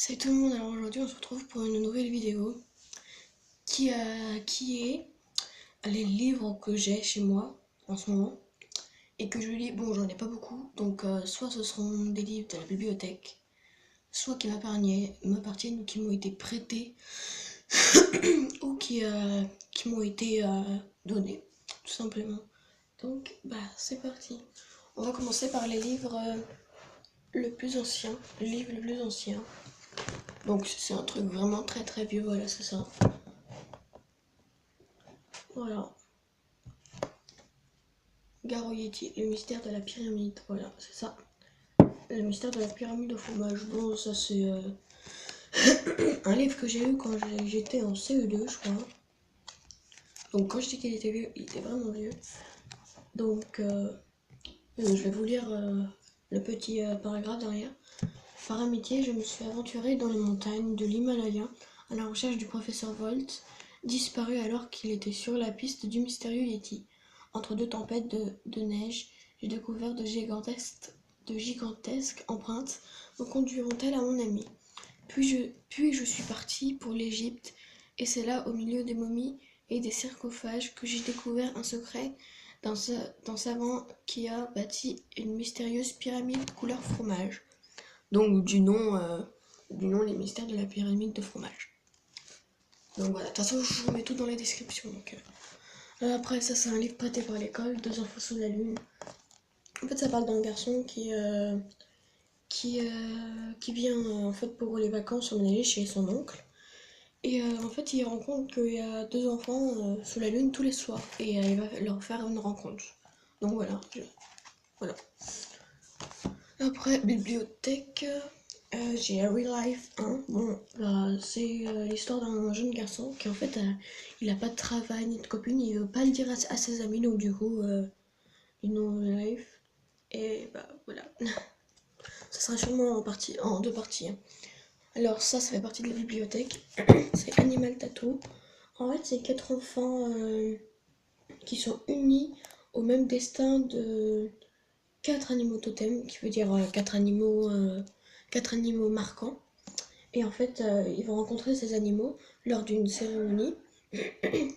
Salut tout le monde, alors aujourd'hui on se retrouve pour une nouvelle vidéo qui est les livres que j'ai chez moi en ce moment et que je lis. Bon, j'en ai pas beaucoup, donc soit ce seront des livres de la bibliothèque, soit qui m'appartiennent ou qui m'ont été prêtés ou qui m'ont été donnés, tout simplement. Donc, c'est parti. On va commencer par les livres le plus ancien, le livre le plus ancien. Donc c'est un truc vraiment très très vieux, voilà, c'est ça. Voilà. Garo Yeti, le mystère de la pyramide, voilà, c'est ça. Le mystère de la pyramide au fromage. Bon, ça c'est un livre que j'ai eu quand j'étais en CE2, je crois. Donc quand je dis qu'il était vieux, il était vraiment vieux. Donc je vais vous lire le petit paragraphe derrière. Par amitié, je me suis aventurée dans les montagnes de l'Himalaya à la recherche du professeur Volt, disparu alors qu'il était sur la piste du mystérieux Yeti. Entre deux tempêtes de neige, j'ai découvert de gigantesques empreintes me conduiront-elles à mon ami. Puis je suis partie pour l'Égypte, et c'est là, au milieu des momies et des sarcophages, que j'ai découvert un secret d'un savant qui a bâti une mystérieuse pyramide couleur fromage. Donc du nom les mystères de la pyramide de fromage. Donc voilà, de toute façon je vous mets tout dans la description. Après ça c'est un livre prêté par l'école, Deux enfants sous la lune. En fait ça parle d'un garçon qui vient en fait pour les vacances emménager chez son oncle. Et en fait il rend compte qu'il y a deux enfants sous la lune tous les soirs. Et il va leur faire une rencontre. Donc voilà. Après, bibliothèque, j'ai Harry Life 1. Bon, c'est l'histoire d'un jeune garçon qui en fait, il a pas de travail ni de copine, il veut pas le dire à ses amis, donc du coup, il know Life. Et voilà. Ça sera sûrement en deux parties, hein. Alors ça fait partie de la bibliothèque. C'est Animal Tattoo. En fait, c'est quatre enfants qui sont unis au même destin de quatre animaux totems, qui veut dire quatre animaux marquants. Et en fait, ils vont rencontrer ces animaux lors d'une cérémonie et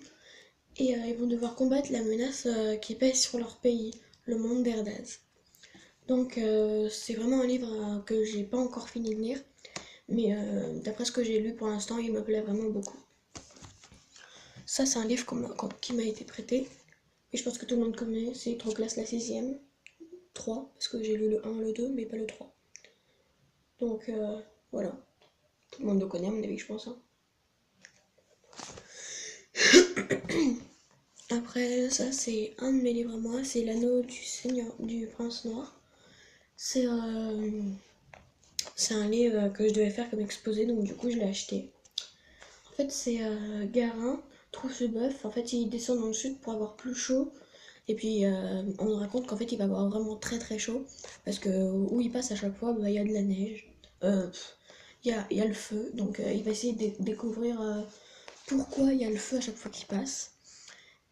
ils vont devoir combattre la menace qui pèse sur leur pays, le monde d'Erdaz. Donc c'est vraiment un livre que j'ai pas encore fini de lire, mais d'après ce que j'ai lu pour l'instant, il me plaît vraiment beaucoup. Ça, c'est un livre qui m'a été prêté, et je pense que tout le monde connaît, c'est Troclas la 6ème, 3, parce que j'ai lu le 1, le 2, mais pas le 3. Donc voilà, tout le monde le connaît à mon avis, je pense, hein. Après, ça c'est un de mes livres à moi, c'est L'anneau du prince noir. C'est un livre que je devais faire comme exposé, donc du coup je l'ai acheté. En fait, c'est Garin trouve ce bœuf, en fait il descend dans le sud pour avoir plus chaud. Et puis on nous raconte qu'en fait il va avoir vraiment très très chaud, parce que où il passe à chaque fois, il y a de la neige, il y a le feu, donc il va essayer de découvrir pourquoi il y a le feu à chaque fois qu'il passe.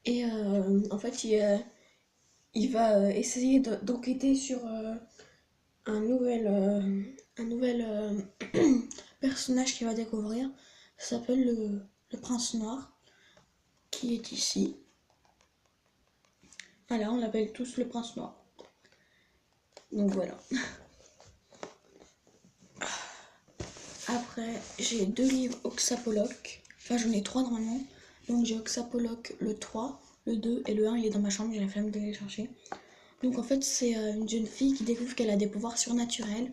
Et en fait, il va essayer d'enquêter sur un nouvel personnage qu'il va découvrir. Ça s'appelle le prince noir, qui est ici. Voilà, on l'appelle tous le prince noir. Donc voilà. Après, j'ai deux livres Oxapoloc. Enfin, j'en ai trois normalement. Donc j'ai Oxapoloc le 3, le 2 et le 1, il est dans ma chambre, j'ai la flemme d'aller le chercher. Donc en fait, c'est une jeune fille qui découvre qu'elle a des pouvoirs surnaturels.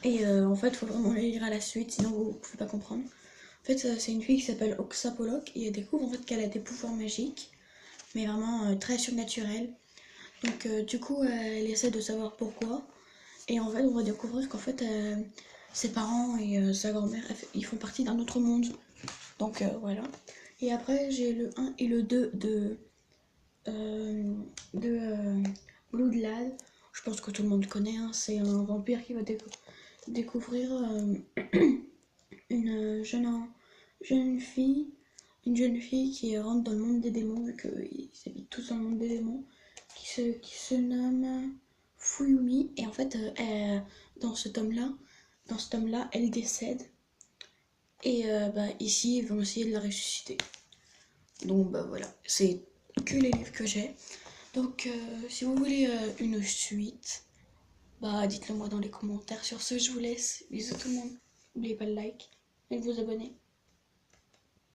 Et en fait, il faut vraiment les lire à la suite, sinon vous ne pouvez pas comprendre. En fait, c'est une fille qui s'appelle Oxapoloc et elle découvre en fait qu'elle a des pouvoirs magiques, mais vraiment très surnaturels. Donc du coup, elle essaie de savoir pourquoi. Et en fait, on va découvrir qu'en fait, ses parents et sa grand-mère, ils font partie d'un autre monde. Donc voilà. Et après, j'ai le 1 et le 2 de Bloodlad. Je pense que tout le monde connaît, hein. C'est un vampire qui va découvrir une jeune fille, qui rentre dans le monde des démons, vu qu'ils habitent tous dans le monde des démons, qui se nomme Fuyumi. Et en fait, dans ce tome-là, dans ce tome-là, elle décède. Et ici, ils vont essayer de la ressusciter. Donc voilà, c'est que les livres que j'ai. Donc si vous voulez une suite, dites-le moi dans les commentaires. Sur ce, je vous laisse. Bisous tout le monde. N'oubliez pas le like et de vous abonner.